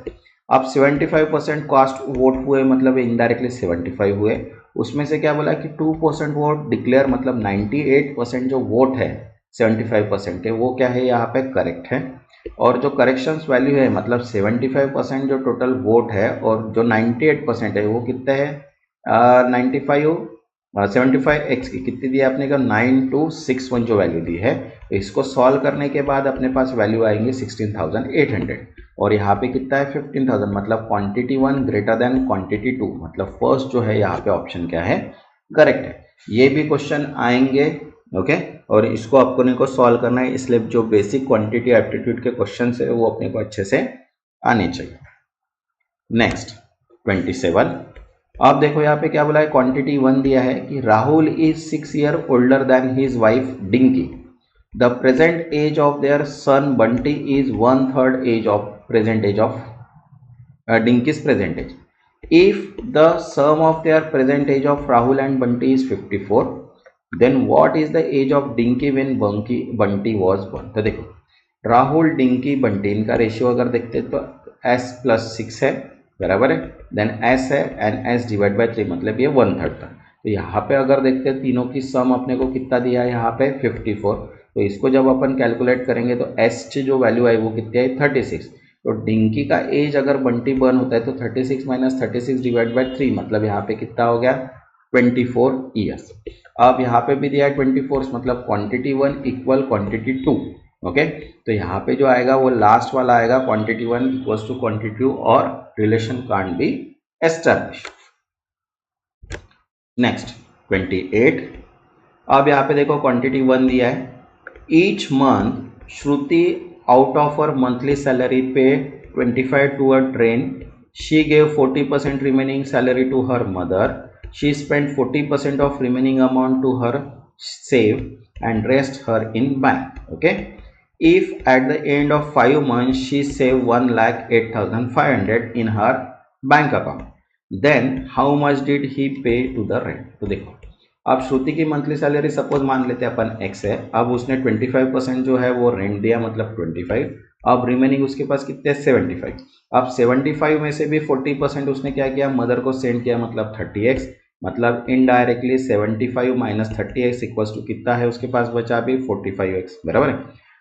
अब 75% कास्ट वोट हुए मतलब इनडायरेक्टली 75 हुए, उसमें से क्या बोला कि 2% वोट डिक्लेयर मतलब 98% जो वोट है 75% के वो क्या है यहाँ पे करेक्ट है, और जो करेक्शंस वैल्यू है मतलब 75% जो टोटल वोट है और जो 98% है वो कितना है 75x की कितनी दी है आपने का 9261 जो वैल्यू दी है। तो इसको सॉल्व करने के बाद अपने पास वैल्यू आएंगे 16,800 और यहाँ पे कितना है 15,000, मतलब क्वांटिटी 1 ग्रेटर देन क्वांटिटी 2, मतलब फर्स्ट जो है यहाँ पे ऑप्शन क्या है करेक्ट है। ये भी क्वेश्चन आएंगे ओके, और इसको अपने को सॉल्व करना है, इसलिए जो बेसिक क्वांटिटी एप्टीट्यूड के क्वेश्चन है वो अपने को अच्छे से आने चाहिए। नेक्स्ट 27, अब देखो यहाँ पे क्या बोला है क्वांटिटी 1 दिया है कि Rahul is 6 year older than his wife Dinky, the present age of their son Bunty is 1/3 age of present age of Dinky's present age. If the sum of their present age of Rahul and Bunty is 54, then what is the age of Dinky when Bunty was born। तो देखो राहुल डिंकी बंटी इनका रेशियो अगर देखते तो s+6 है बराबर है, देन s है एंड s डिवाइड बाय 3 मतलब ये 1/3 था। तो यहाँ पे अगर देखते हैं तीनों की सम अपने को कितना दिया है यहाँ पे 54, तो इसको जब अपन कैलकुलेट करेंगे तो s जो वैल्यू आई वो कितनी आई 36। तो डिंकी का एज अगर बंटी बर्न होता है तो 36 माइनस 36 डिवाइड बाय 3 मतलब यहाँ पे कितना हो गया 24 ईयर्स। अब यहाँ पे भी दिया है 24 मतलब क्वांटिटी 1 इक्वल क्वांटिटी 2 ओके। तो यहाँ पे जो आएगा वो लास्ट वाला आएगा क्वांटिटी 1 इक्वल्स टू क्वांटिटी 2 और relation can't be establish. Next 28, अब यहाँ पे देखो क्वांटिटी 1 दिया है, each month Shruti out of her monthly salary pay 25 to a train, she gave 40% remaining salary to her mother, she spent 40% of remaining amount to her save and rest her in bank. Okay, if at the end of 5 months she saved 1,08,500 in her bank account, then how much did he pay to the rent। तो देखो अब श्रुति की मंथली सैलरी सपोज मान लेते हैं अपन x है, अब उसने 25% जो है वो रेंट दिया मतलब 25, अब रिमेनिंग उसके पास कितने 75, अब 75 में से भी 40% उसने क्या किया मदर को सेंड किया मतलब 30x, मतलब indirectly 75 minus 30x equals to कितना है उसके पास बचा भी 45x बराबर है।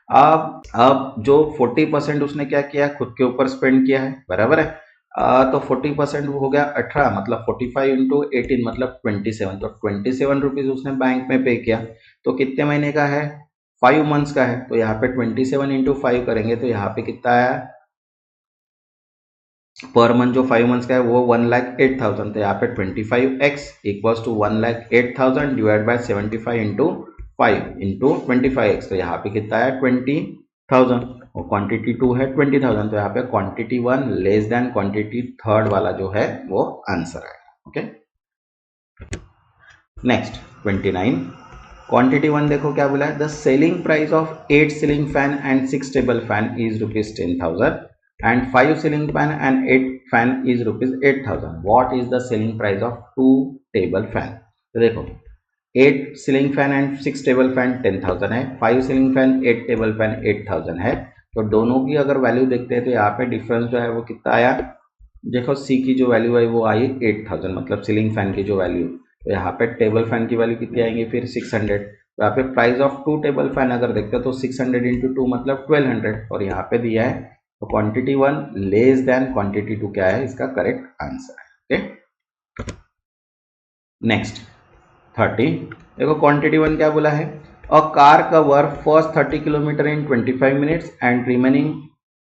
अब जो 40% उसने क्या किया, खुद के ऊपर स्पेंड किया है, बराबर है। तो 40% हो गया 18, मतलब 45 इंटू 18 मतलब 27, तो 27 रुपीज उसने बैंक में पे किया। तो कितने महीने का है, 5 मंथ्स का है। तो यहाँ पे 27 इंटू 5 करेंगे तो यहाँ पे कितना आया, पर मंथ जो 5 मंथ्स का है वो 1,08,000। तो यहाँ पे 25x equals to 1,08,000 divide by 75 into 5 into 25x। तो यहाँ पे कितना है 20,000 और क्वांटिटी 2 है 20,000। तो यहाँ पे क्वांटिटी 1 लेस देन क्वांटिटी 3 वाला जो है वो आंसर है। ओके, नेक्स्ट 29, क्वांटिटी 1 देखो क्या बोला है, the selling price of 8 ceiling fan and 6 table fan is ₹10,000 and 5 ceiling fan and 8 fan is ₹8,000. What is the selling price of 2 table fan? तो देखो 8 ceiling fan and 6 table fan 10,000 है, 5 ceiling fan 8 table fan 8,000 है। तो दोनों की अगर वैल्यू देखते हैं तो यहाँ पे डिफरेंस जो है वो कितना आया, देखो सी की जो वैल्यू है वो आई 8,000, मतलब सीलिंग फैन की जो वैल्यू। तो यहाँ पे टेबल फैन की वैल्यू कितनी आएंगी फिर 600। तो यहाँ पे प्राइस ऑफ 2 टेबल फैन अगर देखते हैं तो 600 इंटू 2 मतलब 1200, और यहाँ पे दिया है तो क्वांटिटी 1 लेस देन क्वांटिटी 2 क्या है, इसका करेक्ट आंसर है। ओके, नेक्स्ट 30, देखो क्वांटिटी 1 क्या बोला है, a car cover first 30 kilometre in 25 minutes and remaining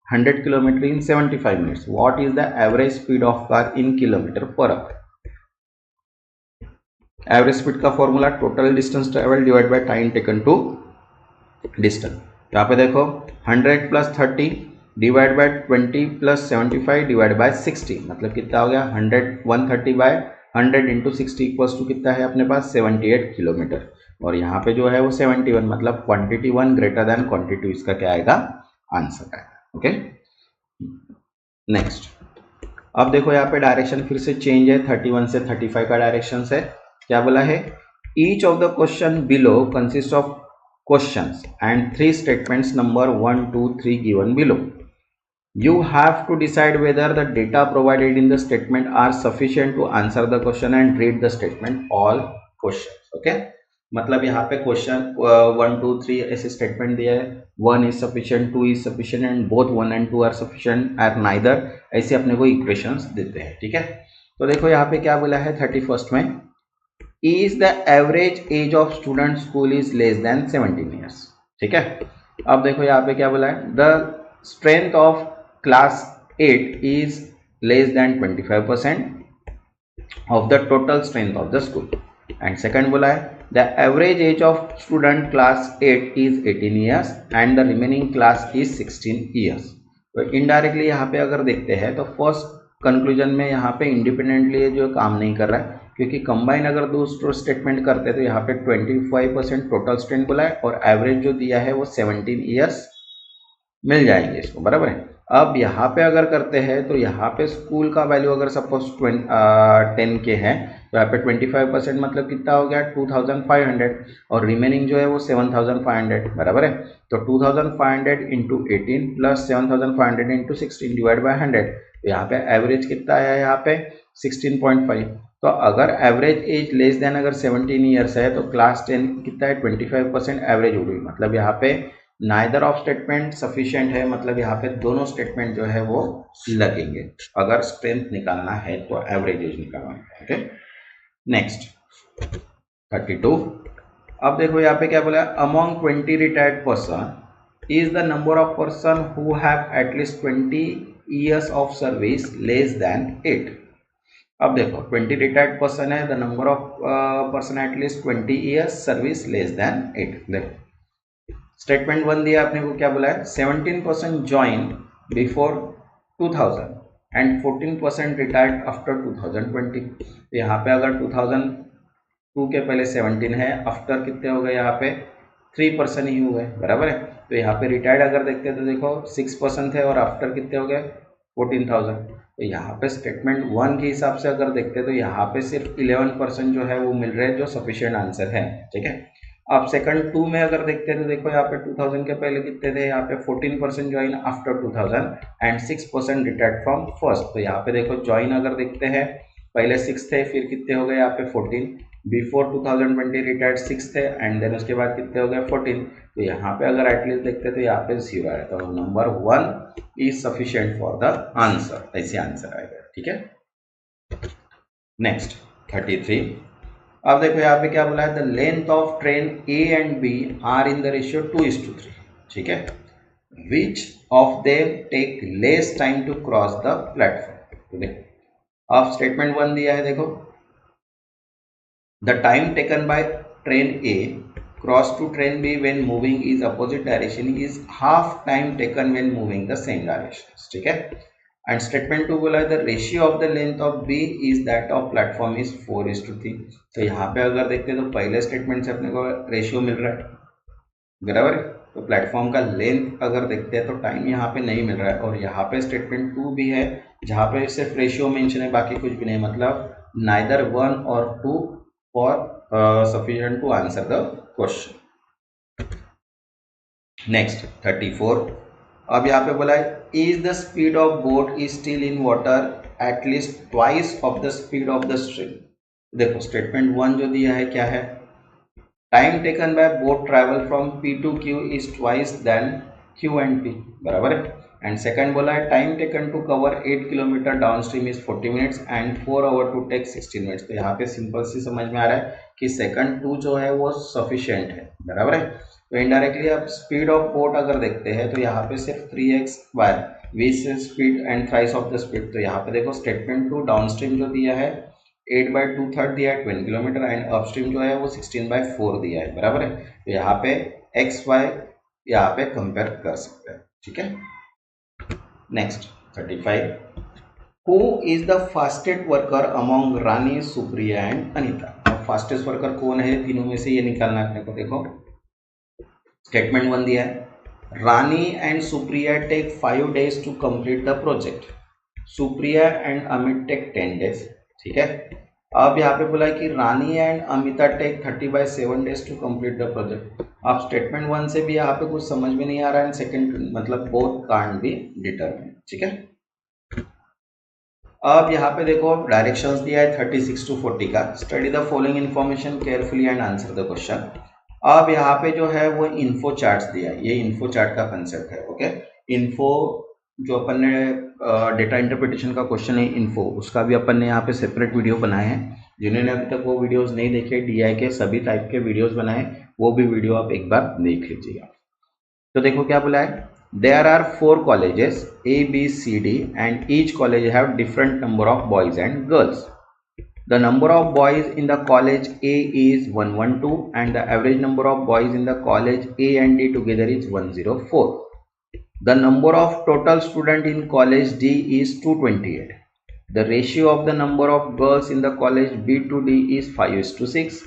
100 kilometre in 75 minutes. What is the average speed of car in kilometre per hour. Average speed का formula total distance travel divide by time taken to distance. यहाँ पे देखो 100 plus 30 divide by 20 plus 75 divide by 60, मतलब कितना हो गया 130 बाय 100 इंटू 60 इक्वल्स टू कितना है अपने पास 78 किलोमीटर। और यहाँ पे जो है वो 71, मतलब क्वांटिटी 1 ग्रेटर देन क्वांटिटी, इसका क्या आएगा आंसर आएगा। ओके, नेक्स्ट अब देखो यहाँ पे डायरेक्शन फिर से चेंज है, 31 से 35 का डायरेक्शन है। क्या बोला है, each of the question below consist of questions and 3 statements number 1, 2, 3 given below. You have to decide whether the data provided in the statement are sufficient to answer the question and read the statement all questions. Okay, मतलब यहाँ पे क्वेश्चन 1, 2, 3 ऐसे स्टेटमेंट दिया है, 1 is sufficient, 2 is sufficient and both 1 and 2 are sufficient are neither, ऐसे अपने को इक्वेशंस देते हैं। ठीक है, तो देखो यहाँ पे क्या बोला है 31st में, is the average age of student school is less than 17 years। ठीक है, अब देखो यहाँ पे क्या बोला है, the strength of class 8 is less than 25% of the total strength of the school। and second बोला है the average age of student class 8 is 18 years and the remaining class is 16 years। तो इनडायरेक्टली यहाँ पे अगर देखते हैं तो फर्स्ट कंक्लूजन में यहाँ पे इंडिपेंडेंटली जो काम नहीं कर रहा है, क्योंकि कंबाइन अगर दो स्टेटमेंट करते हैं तो यहाँ पे 25% टोटल स्ट्रेंथ बोला है और एवरेज जो दिया है वो 17 ईयर्स मिल जाएंगे इसको, बराबर है। अब यहाँ पे अगर करते हैं तो यहाँ पे स्कूल का वैल्यू अगर सपोज 10 के है तो यहाँ पे 25% मतलब कितना हो गया 2500 और रिमेनिंग जो है वो 7500, बराबर है। तो 2500 into 18 plus 7500 into 16 divide by 100, तो यहाँ पे एवरेज कितना आया है यहाँ पे 16.5। तो अगर एवरेज एज लेस देन अगर 17 ईयर्स है तो क्लास 10 कितना है 25% एवरेज हो गई, मतलब यहाँ पे नाइदर ऑफ स्टेटमेंट सफिशिएंट है, मतलब यहाँ पे दोनों स्टेटमेंट जो है वो लगेंगे अगर स्ट्रेंथ निकालना है तो एवरेज एज निकालना है। ओके, नेक्स्ट 32, अब देखो यहाँ पे क्या बोला है, among 20 retired person is the number of person who have at least 20 years of service less than 8। अब देखो 20 रिटायर्ड पर्सन है, the number of person at least 20 years service less than 8। देखो स्टेटमेंट 1 दिया आपने को, क्या बोला है 17% join before 2000 and 14% retired after 2020। तो यहाँ पे अगर 2002 के पहले 17 है, आफ्टर कितने हो गए यहाँ पे 3% ही हुए, बराबर है। तो यहाँ पे रिटायर्ड अगर देखते हैं तो देखो 6% है और आफ्टर कितने हो गए 14,000। तो यहाँ पे स्टेटमेंट 1 के हिसाब से अगर देखते हैं तो यहाँ पे सिर्फ 11% जो है वो मिल रहे हैं जो सफिशिएंट आंसर है। ठीक है, अब सेकंड 2 में अगर देखते हैं तो देखो यहाँ पे 2000 के पहले कितने थे, यहाँ पे 14% join after 2000 and 6% retired from first. तो यहाँ पे देखो ज्वाइन अगर देखते हैं पहले 6 थे, फिर कितने हो गए यहाँ पे 14, बिफोर 2020 रिटायर्ड 6 थे एंड देन उसके बाद कितने हो गए 14। तो यहाँ पे अगर एटलीस्ट देखते तो यहाँ पे 0 आया, तो number 1 is sufficient for the answer, ऐसे आंसर आएगा। ठीक है, नेक्स्ट 33। अब देखो यहाँ पे क्या बोला है, the length of train A and B are in the ratio 2:3। ठीक है, which of them take less time to cross the platform. तो देखो अब स्टेटमेंट 1 दिया है, देखो the time taken by train A cross to train B when moving is opposite direction is half time taken when moving the same direction. ठीक है, एंड स्टेटमेंट 2 बोला है the ratio of the length of B is that of platform is 4:3। तो यहाँ पे अगर देखते हैं तो पहले स्टेटमेंट से अपने को रेशियो मिल रहा है, बराबर है। तो प्लेटफॉर्म का लेंथ अगर देखते हैं तो टाइम यहाँ पे नहीं मिल रहा है, और यहाँ पे स्टेटमेंट 2 भी है जहाँ पे सिर्फ रेशियो मेंशन है, बाकी कुछ भी नहीं, मतलब नाइदर 1 और 2 for sufficient to answer the question. Next 34। अब यहाँ पे बोला है is the speed of boat is still in water at least twice of the speed of the stream. देखो स्टेटमेंट 1 जो दिया है क्या है, time taken by boat travel from P to Q is twice then Q and P, बराबर है। एंड सेकंड बोला है time taken to cover 8 kilometre down stream is 40 minutes and 4 hour to take 16 minutes. तो यहाँ पे सिंपल सी समझ में आ रहा है कि सेकंड 2 जो है वो सफिशिएंट है, बराबर है। तो इनडायरेक्टली आप स्पीड ऑफ बोट अगर देखते हैं तो यहाँ पे सिर्फ 3x बाय v से speed and thrice of the speed. तो यहाँ पे देखो स्टेटमेंट 2 डाउन स्ट्रीम जो दिया है 8/2 दिया है 20 किलोमीटर, एंड अपस्ट्रीम जो है वो 16/4 दिया है, बराबर है। तो यहाँ पे एक्स वाई यहाँ पे कंपेयर कर सकते हैं। ठीक है, next 35। Who is the fastest worker among Rani, Supriya and Anita. अब फास्टेस्ट वर्कर कौन है तीनों में से, ये निकालना है अपने को। देखो स्टेटमेंट 1 दिया है Rani and Supriya take 5 days to complete the project, Supriya and Amit take 10 days। ठीक है, अब यहाँ पे बोला है कि Rani and Amita take 30/7 days to complete the project. अब स्टेटमेंट 1 से भी यहाँ पे कुछ समझ में नहीं आ रहा है, सेकंड मतलब बोथ कांट बी डिटरमिन। ठीक है, अब यहाँ पे देखो डायरेक्शंस दिया है 36 to 40 का, study the following information carefully and answer the question. अब यहाँ पे जो है वो इन्फो चार्ट्स दिया है, ये इन्फो चार्ट का कंसेप्ट है। ओके, इन्फो जो अपन ने डेटा इंटरप्रिटेशन का क्वेश्चन है इन्फो, उसका भी अपन ने यहाँ पे सेपरेट वीडियो बनाए हैं। जिन्होंने अभी तक वो वीडियोस नहीं देखे, DI के सभी टाइप के वीडियोस बनाए, वो भी वीडियो आप एक बार देख लीजिएगा। तो देखो क्या बोला है, there are 4 colleges A, B, C, D and each college have different number of boys and girls. The number of boys in the college A is 112 and the average number of boys in the college A and D together is 104. The number of total student in college D is 228. The ratio of the number of girls in the college B to D is 5:6.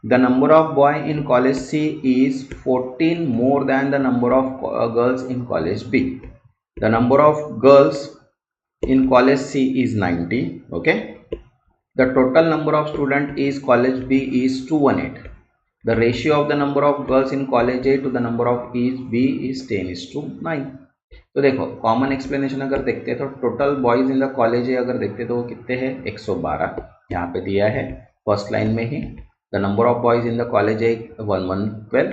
The number of boys in college C is 14 more than the number of girls in college B. The number of girls in college C is 90. Okay. The total number of students is college B is 218. The ratio of the number of girls in college A to the number of B is 10:9. तो देखो कॉमन एक्सप्लेनेशन अगर देखते हैं तो total boys in the college A अगर देखते हैं तो वो कितने हैं 112, यहाँ पे दिया है फर्स्ट लाइन में ही। The number of boys in the college A 1112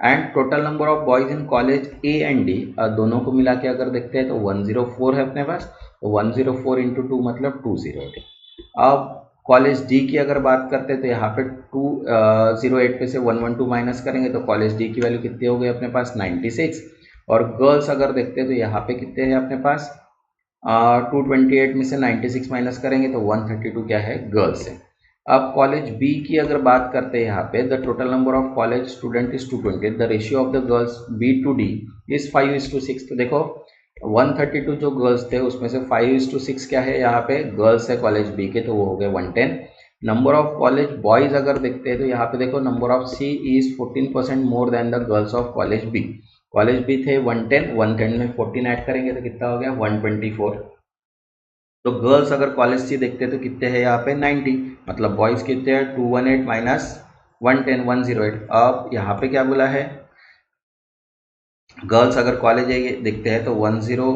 and total number of boys in college A and D दोनों को मिला के अगर देखते हैं तो 104 है अपने पास, तो 104 इंटू 2 मतलब 208। अब कॉलेज डी की अगर बात करते हैं तो यहाँ पे 208 पे से 112 माइनस करेंगे तो कॉलेज डी की वैल्यू कितनी हो गई अपने पास 96। और गर्ल्स अगर देखते हैं तो यहाँ पे कितने हैं अपने पास 228 में से 96 माइनस करेंगे तो 132 क्या है गर्ल्स है। अब कॉलेज बी की अगर बात करते हैं यहाँ पे the total number of college student is 220, the ratio of the girls B to D is 5:6। तो देखो 132 जो गर्ल्स थे उसमें से 5:6 क्या है यहाँ पे गर्ल्स है कॉलेज बी के, तो वो हो गए 110। नंबर ऑफ कॉलेज बॉयज अगर देखते हैं तो यहाँ पे देखो number of C is 14% more than the girls of college B. College B थे 110 में 14 ऐड करेंगे तो कितना हो गया 124। तो गर्ल्स अगर कॉलेज सी देखते हैं तो कितने हैं यहाँ पे 90, मतलब बॉयज कितने हैं 218 माइनस 110 108। अब यहाँ पे क्या बोला है गर्ल्स अगर कॉलेज देखते हैं तो 104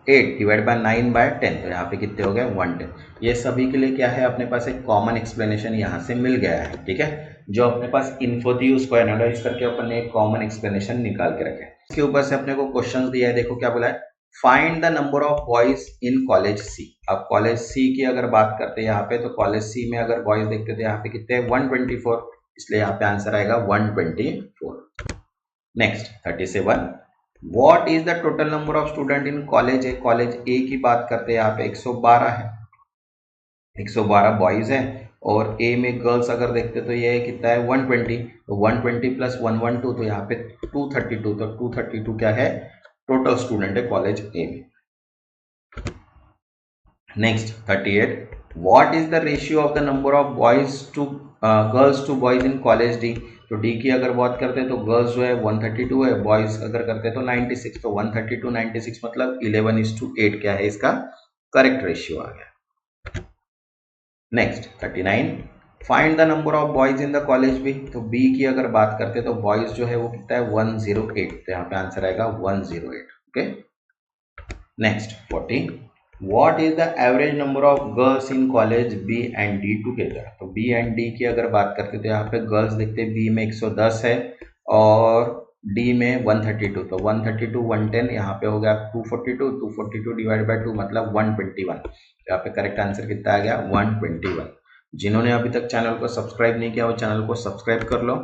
8 डिवाइड बाय 9/10, तो यहाँ पे कितने हो गए 110। ये सभी के लिए क्या है, अपने पास एक कॉमन एक्सप्लेनेशन यहाँ से मिल गया है, ठीक है। जो अपने पास इन्फो थी उसको एनालाइज करके अपन ने एक कॉमन एक्सप्लेनेशन निकाल के रखे। इसके ऊपर से अपने को क्वेश्चन दिया है, देखो क्या बोला है, find the number of boys in college C. अब कॉलेज सी की अगर बात करते हैं यहाँ पे, तो कॉलेज सी में अगर बॉयज देखते तो यहाँ पे कितने 124, इसलिए यहाँ पे आंसर आएगा 124। Next 37, what is the total number of student in college A. College A की बात करते हैं, यहाँ पे 112 है, 112 बॉयज है, और ए में गर्ल्स अगर देखते तो ये कितना है 120, तो 120 प्लस 112, तो यहाँ पे 232, तो 232 क्या है टोटल स्टूडेंट है कॉलेज ए में। Next 38, what is the ratio of the number of boys to girls to boys in college D. तो डी की अगर बात करते हैं तो गर्ल्स जो है 132 है, बॉयज अगर करते हैं तो 96, तो 132 96 मतलब 11:8 क्या है इसका करेक्ट रेशियो आ गया। Next 39, find the number of boys in the college B. तो बी की अगर बात करते हैं तो बॉयज जो है वो कितना है 108, तो यहाँ पे आंसर आएगा 108, okay. Next 40, what is the average number of girls in college B and D together. तो बी एंड डी की अगर बात करते तो यहाँ पे गर्ल्स देखते हैं बी में 110 है और डी में 132, तो 132 110 यहाँ पे हो गया 242, 242 डिवाइड बाय 2 मतलब 121, यहाँ पे करेक्ट आंसर कितना आ गया 121। जिन्होंने अभी तक चैनल को सब्सक्राइब नहीं किया वो चैनल को सब्सक्राइब कर लो,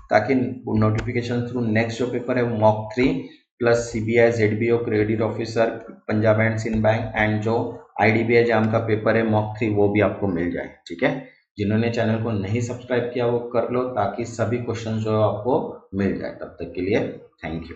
ताकि नोटिफिकेशन थ्रू नेक्स्ट जो पेपर है mock 3 plus CBI ZBO credit officer Punjab and Sind Bank and जो IDBI एग्जाम का पेपर है मॉक 3 वो भी आपको मिल जाए, ठीक है। जिन्होंने चैनल को नहीं सब्सक्राइब किया वो कर लो, ताकि सभी क्वेश्चन जो आपको मिल जाए। तब तक के लिए थैंक यू।